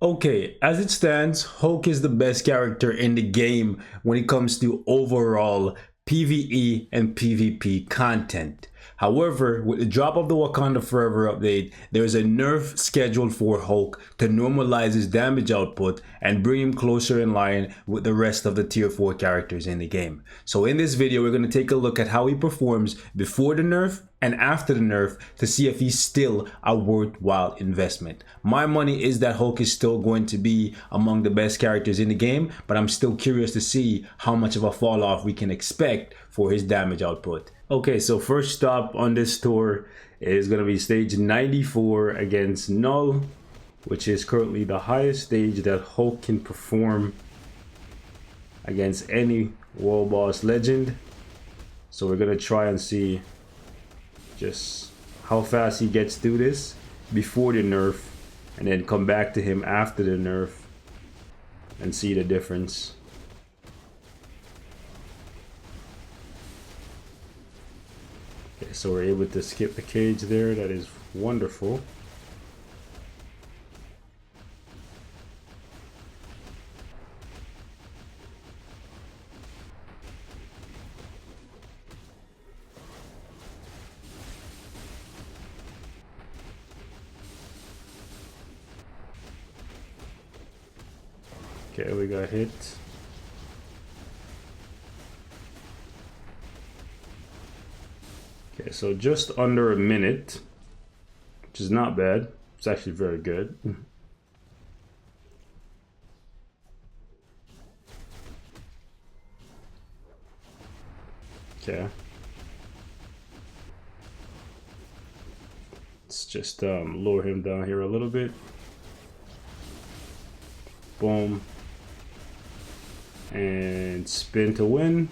Okay, as it stands, Hulk is the best character in the game when it comes to overall PvE and PvP content. However, with the drop of the Wakanda Forever update, there's a nerf scheduled for Hulk to normalize his damage output and bring him closer in line with the rest of the tier 4 characters in the game. So in this video, we're going to take a look at how he performs before the nerf and after the nerf to see if he's still a worthwhile investment. My money is that Hulk is still going to be among the best characters in the game, but I'm still curious to see how much of a fall off we can expect for his damage output. Okay, so first stop on this tour is going to be stage 94 against Null, which is currently the highest stage that Hulk can perform against any World Boss Legend. So we're going to try and see just how fast he gets through this before the nerf, and then come back to him after the nerf and see the difference. Okay, so we're able to skip the cage there. That is wonderful. Okay, we got hit. Okay, so just under a minute, which is not bad. It's actually very good. Okay. Let's just lower him down here a little bit. Boom. And spin to win.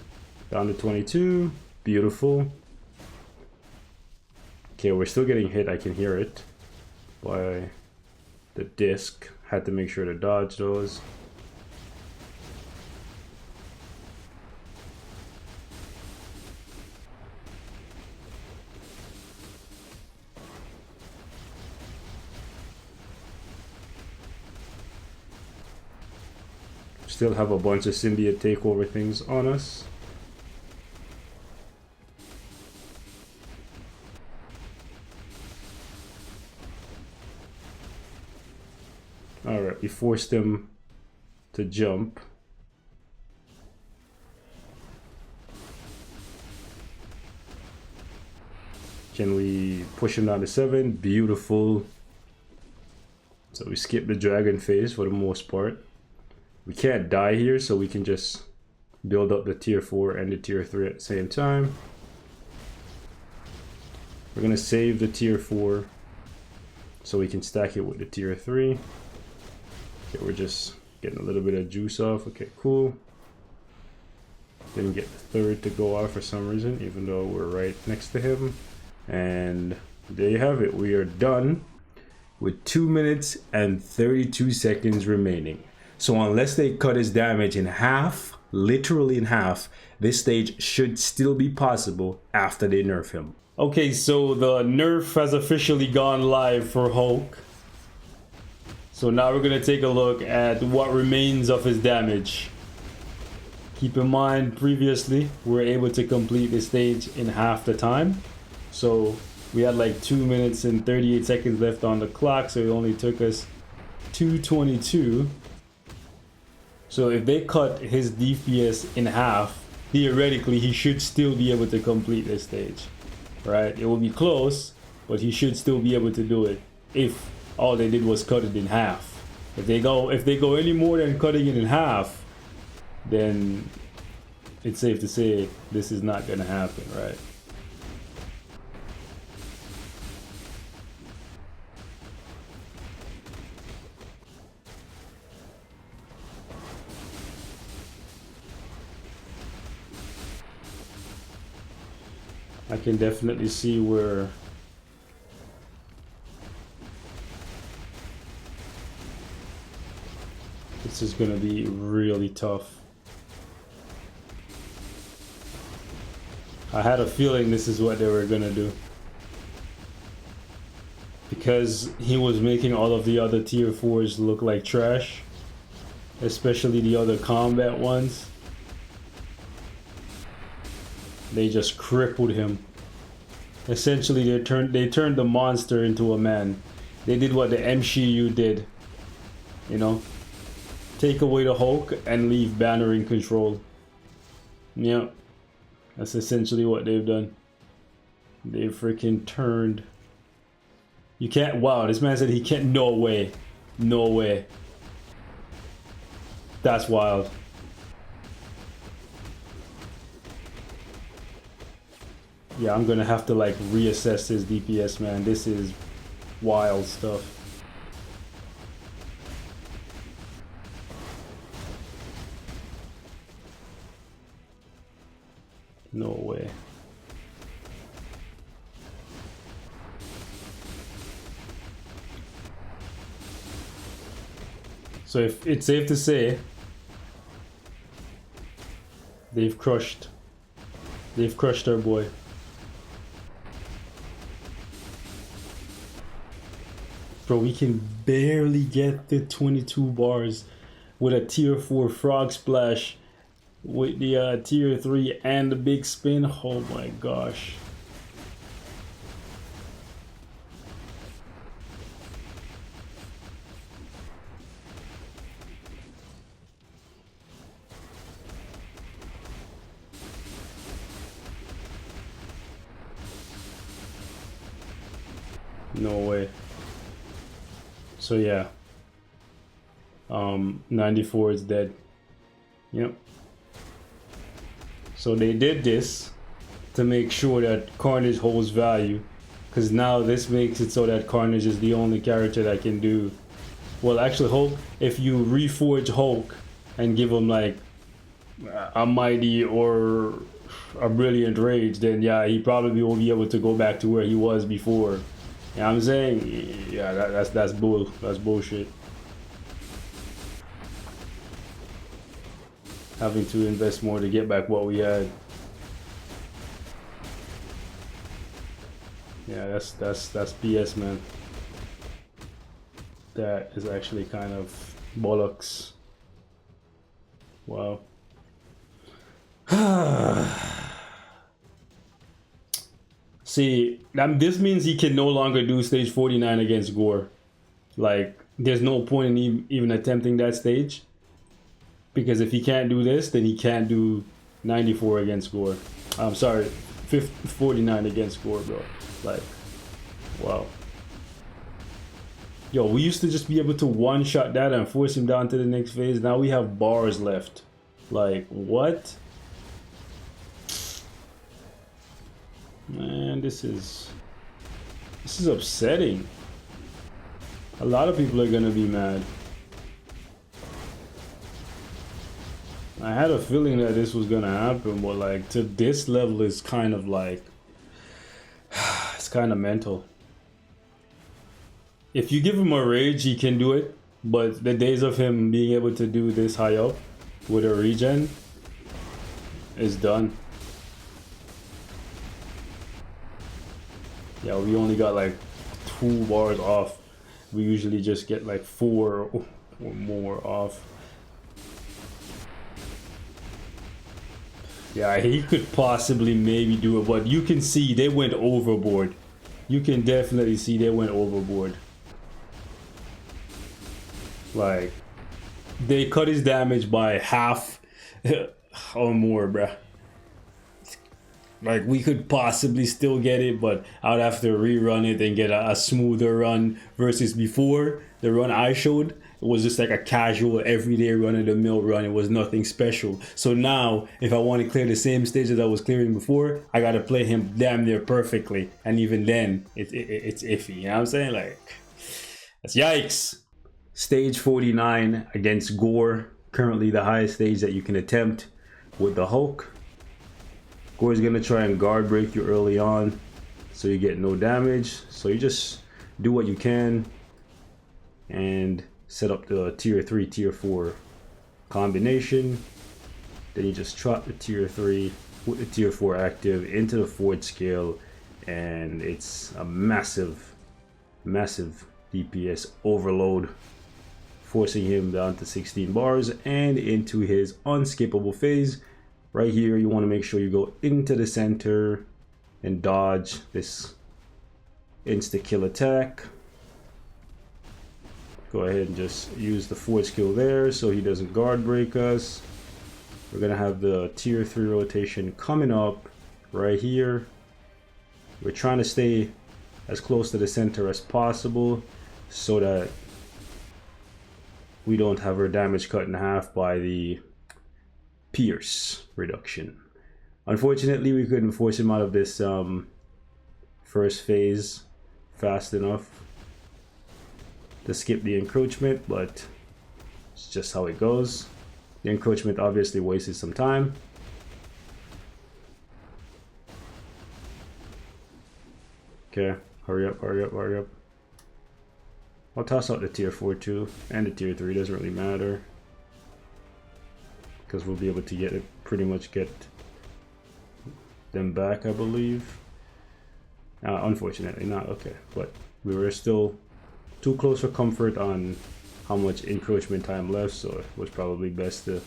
Down to 22. Beautiful. Okay, we're still getting hit. I can hear it by the disc. Had to make sure to dodge those. Still have a bunch of symbiote takeover things on us. Alright, we forced him to jump. Can we push him down to 7? Beautiful. So we skip the dragon phase for the most part. We can't die here, so we can just build up the tier 4 and the tier 3 at the same time. We're gonna save the tier 4 so we can stack it with the tier 3. Okay, we're just getting a little bit of juice off. Okay, cool. Didn't get the third to go off for some reason, even though we're right next to him. And there you have it. We are done with 2 minutes and 32 seconds remaining. So unless they cut his damage in half, literally in half, this stage should still be possible after they nerf him. Okay, so the nerf has officially gone live for Hulk. So now we're gonna take a look at what remains of his damage. Keep in mind, previously, we were able to complete this stage in half the time. So we had like 2 minutes and 38 seconds left on the clock, so it only took us 2:22. So if they cut his DPS in half, theoretically he should still be able to complete this stage, right? It will be close, but he should still be able to do it if all they did was cut it in half. If they go any more than cutting it in half, then it's safe to say this is not gonna happen, right? I can definitely see where this is going to be really tough. I had a feeling this is what they were going to do, because he was making all of the other tier 4s look like trash, especially the other combat ones. They just crippled him. Essentially, they turned the monster into a man. They did what the MCU did, you know, take away the Hulk and leave Banner in control. Yeah, that's essentially what they've done. They freaking turned. You can't. Wow, this man said he can't. No way. No way. That's wild. Yeah, I'm gonna have to like reassess his DPS, man. This is wild stuff. No way. So if it's safe to say they've crushed our boy. Bro, we can barely get the 22 bars with a tier 4 frog splash with the tier 3 and the big spin. Oh my gosh. No way. So yeah, 94 is dead. Yep. So they did this to make sure that Carnage holds value, because now this makes it so that Carnage is the only character that can do, well, actually Hulk, if you reforge Hulk and give him like a mighty or a brilliant rage, then yeah, he probably won't be able to go back to where he was before. You know what I'm saying? Yeah, that's bullshit. Having to invest more to get back what we had. Yeah, that's BS, man. That is actually kind of bollocks. Wow. See, this means he can no longer do stage 49 against Gorr. Like, there's no point in even attempting that stage. Because if he can't do this, then he can't do 94 against Gorr. I'm sorry, 49 against Gorr, bro. Like, wow. Yo, we used to just be able to one-shot that and force him down to the next phase. Now we have bars left. Like, what? Man, this is upsetting. A lot of people are gonna be mad. I had a feeling that this was gonna happen, but like to this level is kind of like it's kind of mental. If you give him a rage, he can do it, but the days of him being able to do this high up with a regen is done. Yeah, we only got like 2 bars off. We usually just get like 4 or more off. Yeah, he could possibly maybe do it, but you can see they went overboard. You can definitely see they went overboard. Like, they cut his damage by half or more, bruh. Like, we could possibly still get it, but I'd have to rerun it and get a smoother run versus before. The run I showed, it was just like a casual, everyday run-of-the-mill run. It was nothing special. So now, if I want to clear the same stage that I was clearing before, I gotta play him damn near perfectly. And even then, it's iffy. You know what I'm saying? Like, that's yikes. Stage 49 against Gorr. Currently the highest stage that you can attempt with the Hulk. Gorr is going to try and guard break you early on so you get no damage. So you just do what you can and set up the tier 3, tier 4 combination. Then you just trot the tier 3 with the tier 4 active into the forward scale, and it's a massive massive DPS overload, forcing him down to 16 bars and into his unskippable phase. Right here, you want to make sure you go into the center and dodge this insta-kill attack. Go ahead and just use the forward skill there so he doesn't guard break us. We're gonna have the tier 3 rotation coming up right here. We're trying to stay as close to the center as possible so that we don't have our damage cut in half by the pierce reduction. Unfortunately, we couldn't force him out of this first phase fast enough to skip the encroachment, but it's just how it goes. The encroachment obviously wasted some time. Okay, hurry up, hurry up, hurry up. I'll toss out the tier 4 too, and the tier 3, doesn't really matter. Because we'll be able to get it, pretty much get them back, I believe. Unfortunately not, okay. But we were still too close for comfort on how much encroachment time left, so it was probably best to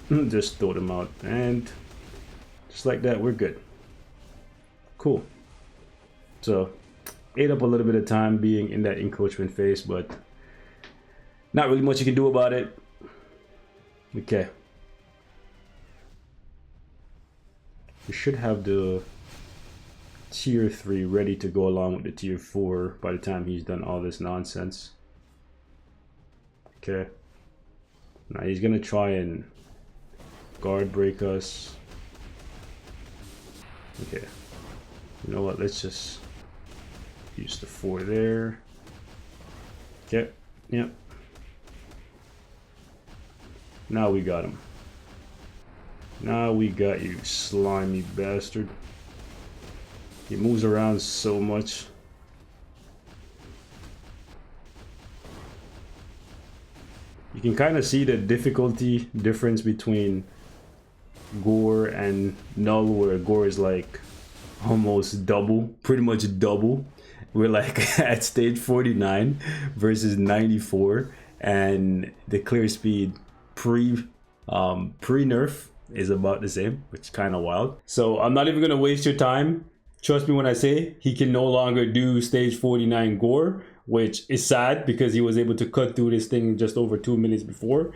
just throw them out. And just like that, we're good. Cool. So, ate up a little bit of time being in that encroachment phase, but not really much you can do about it. Okay. We should have the tier 3 ready to go along with the tier 4 by the time he's done all this nonsense. Okay. Now he's gonna try and guard break us. Okay. You know what? Let's just use the 4 there. Okay. Yep. Now we got him. Now we got you, slimy bastard. He moves around so much. You can kind of see the difficulty difference between Gorr and Null, where Gorr is like almost double, pretty much double. We're like at stage 49 versus 94, and the clear speed pre-nerf is about the same, which is kind of wild. So I'm not even gonna waste your time. Trust me when I say he can no longer do stage 49 Gorr, which is sad because he was able to cut through this thing just over 2 minutes before.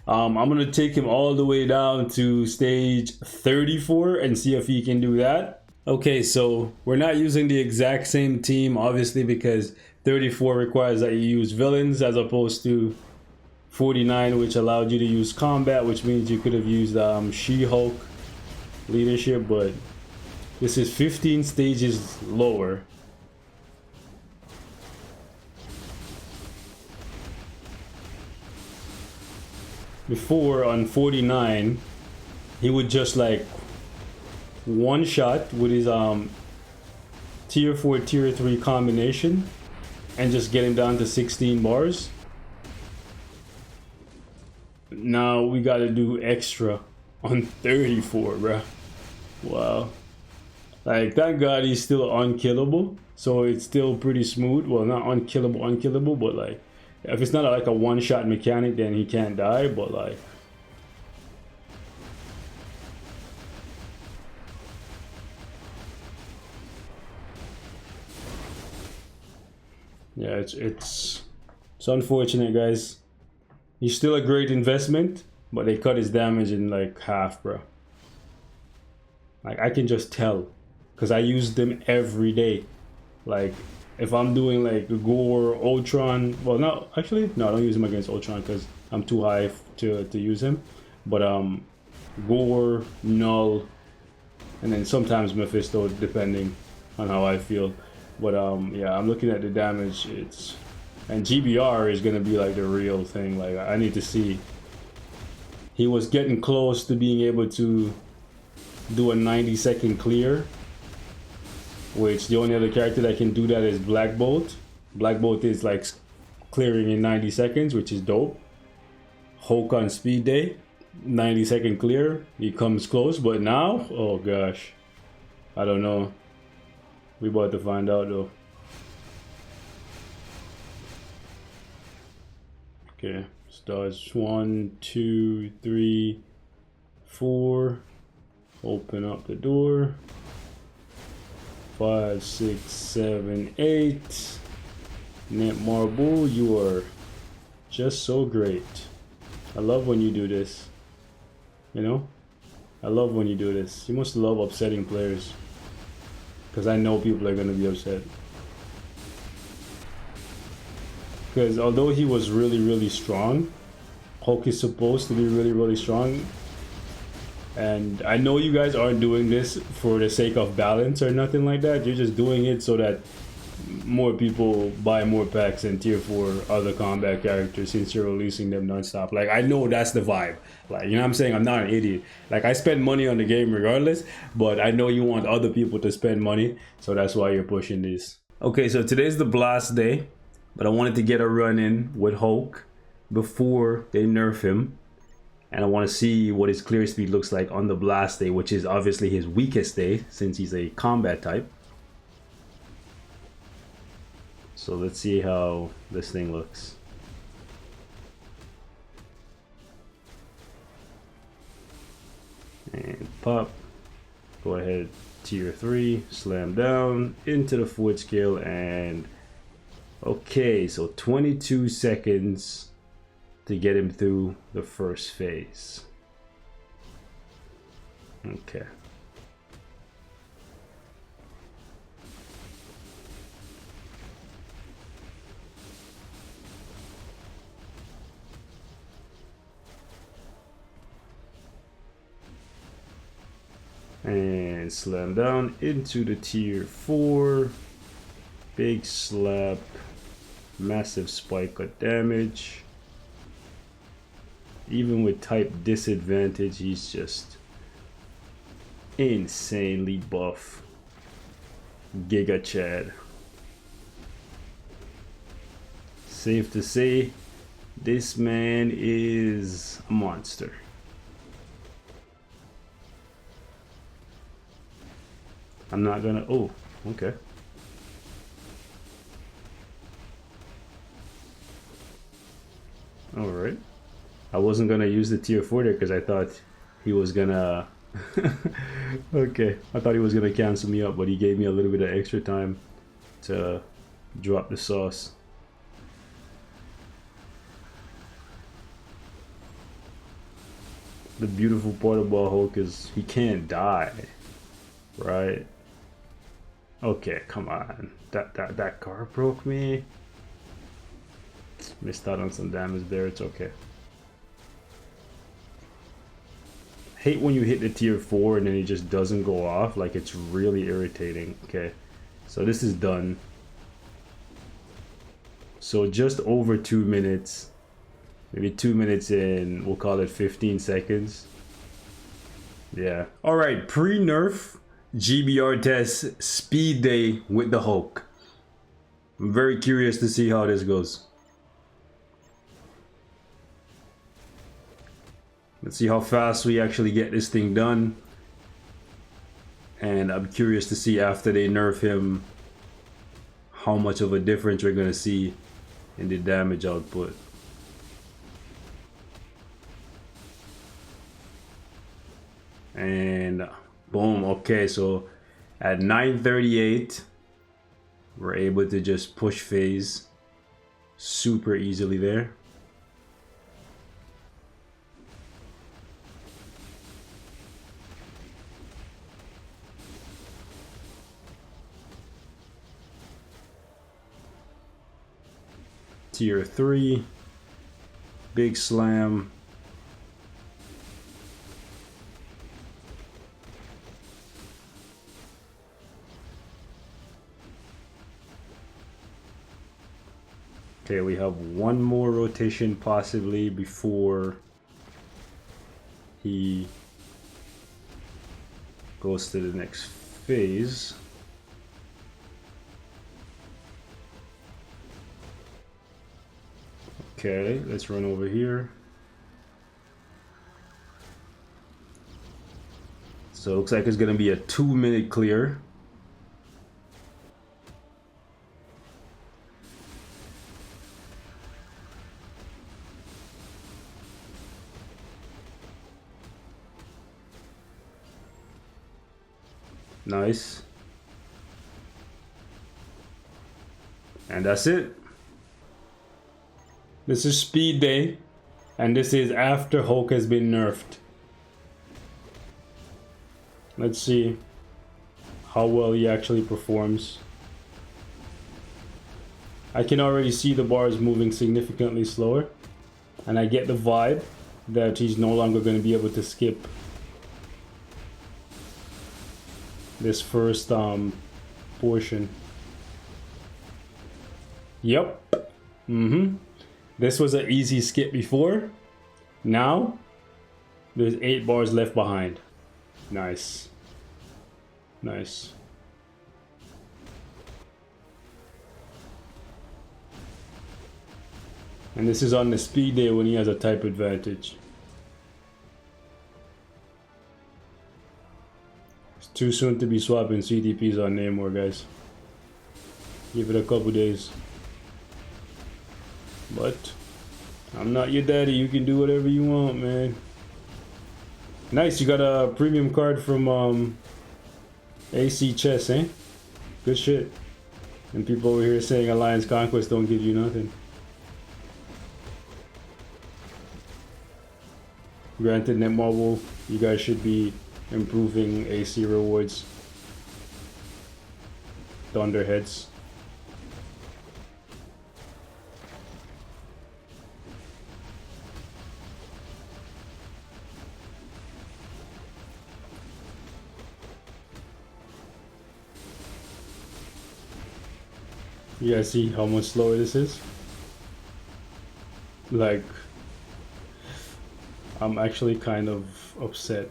I'm gonna take him all the way down to stage 34 and see if he can do that. Okay, so we're not using the exact same team, obviously, because 34 requires that you use villains as opposed to 49, which allowed you to use combat, which means you could have used She-Hulk leadership, but this is 15 stages lower. Before on 49, he would just like one shot with his tier 4 tier 3 combination and just get him down to 16 bars. Now we gotta do extra on 34, bruh. Wow. Like, thank God he's still unkillable, so it's still pretty smooth. Well, not unkillable, but like, if it's not like a one-shot mechanic, then he can't die, but like, yeah, it's unfortunate, guys. He's still a great investment, but they cut his damage in like half, bro. Like, I can just tell, because I use them every day. Like, if I'm doing like Gorr, Ultron, well, no, actually, no, I don't use him against Ultron because I'm too high to use him. But Gorr, Null, and then sometimes Mephisto, depending on how I feel. But yeah, I'm looking at the damage. And GBR is gonna be like the real thing. Like, I need to see. He was getting close to being able to do a 90-second clear, which the only other character that can do that is Black Bolt. Black Bolt is like clearing in 90 seconds, which is dope. Hulk on speed day, 90-second clear. He comes close, but now, oh gosh, I don't know. We about to find out though. Okay, starts 1, 2, 3, 4. Open up the door. 5, 6, 7, 8. Net marble, you are just so great. I love when you do this. You know? I love when you do this. You must love upsetting players. Because I know people are going to be upset. Because although he was really, really strong, Hulk is supposed to be really, really strong. And I know you guys aren't doing this for the sake of balance or nothing like that. You're just doing it so that more people buy more packs and tier 4 other combat characters since you're releasing them non-stop. Like, I know that's the vibe. Like, you know what I'm saying? I'm not an idiot. Like, I spend money on the game regardless, but I know you want other people to spend money, so that's why you're pushing this. Okay, so today's the blast day, but I wanted to get a run in with Hulk before they nerf him. And I want to see what his clear speed looks like on the blast day, which is obviously his weakest day since he's a combat type. So let's see how this thing looks. And pop. Go ahead, tier 3, slam down into the forward scale, and okay, so 22 seconds to get him through the first phase. Okay. And slam down into the tier 4. Big slap. Massive spike of damage. Even with type disadvantage, he's just insanely buff. Giga Chad. Safe to say, this man is a monster. I'm not gonna, oh, okay. All right. I wasn't gonna use the tier 4 there because I thought he was gonna okay, I thought he was gonna cancel me up, but he gave me a little bit of extra time to drop the sauce. The beautiful part about Hulk is he can't die, right? Okay, come on. That car broke me. Missed out on some damage there, it's okay. Hate when you hit the tier 4 and then it just doesn't go off. Like, it's really irritating. Okay, so this is done. So just over 2 minutes, maybe 2 minutes in, we'll call it 15 seconds. Yeah. All right, pre-nerf GBR test speed day with the Hulk. I'm very curious to see how this goes. Let's see how fast we actually get this thing done. And I'm curious to see after they nerf him how much of a difference we're gonna see in the damage output. And boom, okay, so at 9:38 we're able to just push phase super easily there. Tier 3, big slam. Okay, we have one more rotation possibly before he goes to the next phase. Okay, let's run over here. So it looks like it's gonna be a 2-minute clear. Nice. And that's it. This is speed day, and this is after Hulk has been nerfed. Let's see how well he actually performs. I can already see the bars moving significantly slower, and I get the vibe that he's no longer going to be able to skip this first portion. Yep. This was an easy skip before. Now there's 8 bars left behind. Nice. Nice. And this is on the speed day when he has a type advantage. It's too soon to be swapping CDPs on Namor, guys. Give it a couple days. But I'm not your daddy. You can do whatever you want, man. Nice, you got a premium card from AC Chess, eh? Good shit. And people over here saying Alliance Conquest don't give you nothing. Granted, Netmarble, you guys should be improving AC rewards. Thunderheads. You guys see how much slower this is? Like, I'm actually kind of upset.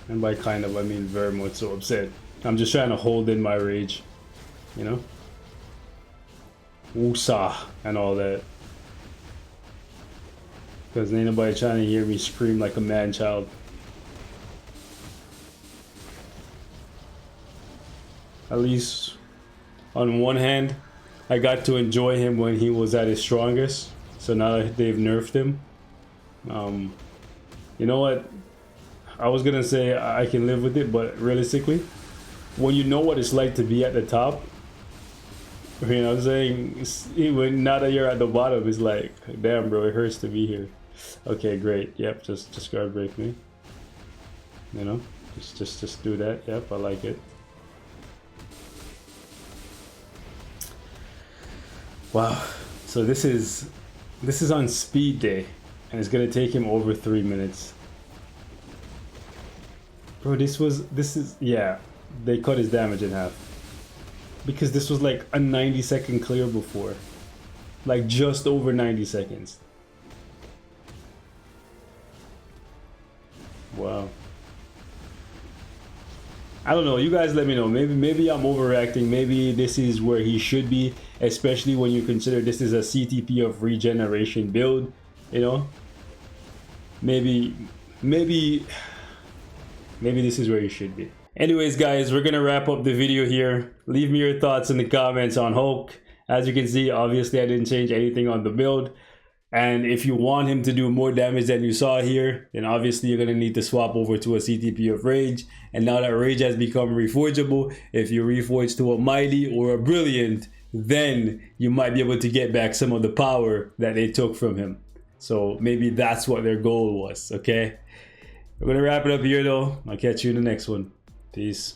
And by kind of, I mean very much so upset. I'm just trying to hold in my rage, you know? Woosah and all that. Because ain't nobody trying to hear me scream like a man-child. At least, on one hand, I got to enjoy him when he was at his strongest. So now that they've nerfed him, you know what? I was gonna say I can live with it, but realistically, when you know what it's like to be at the top, you know what I'm saying? When now that you're at the bottom, it's like, damn, bro, it hurts to be here. Okay, great. Yep, just guard break me. You know, just do that. Yep, I like it. Wow, so this is on speed day, and it's gonna take him over 3 minutes. Bro, this is yeah, they cut his damage in half. Because this was like a 90-second clear before. Like just over 90 seconds. Wow. I don't know, you guys let me know. Maybe I'm overreacting. Maybe this is where he should be, especially when you consider this is a CTP of regeneration build, you know? Maybe this is where you should be. Anyways, guys, we're gonna wrap up the video here. Leave me your thoughts in the comments on Hulk. As you can see, obviously I didn't change anything on the build. And if you want him to do more damage than you saw here, then obviously you're going to need to swap over to a CTP of Rage. And now that Rage has become reforgeable, if you reforge to a Mighty or a Brilliant, then you might be able to get back some of the power that they took from him. So maybe that's what their goal was, okay? We're going to wrap it up here though. I'll catch you in the next one. Peace.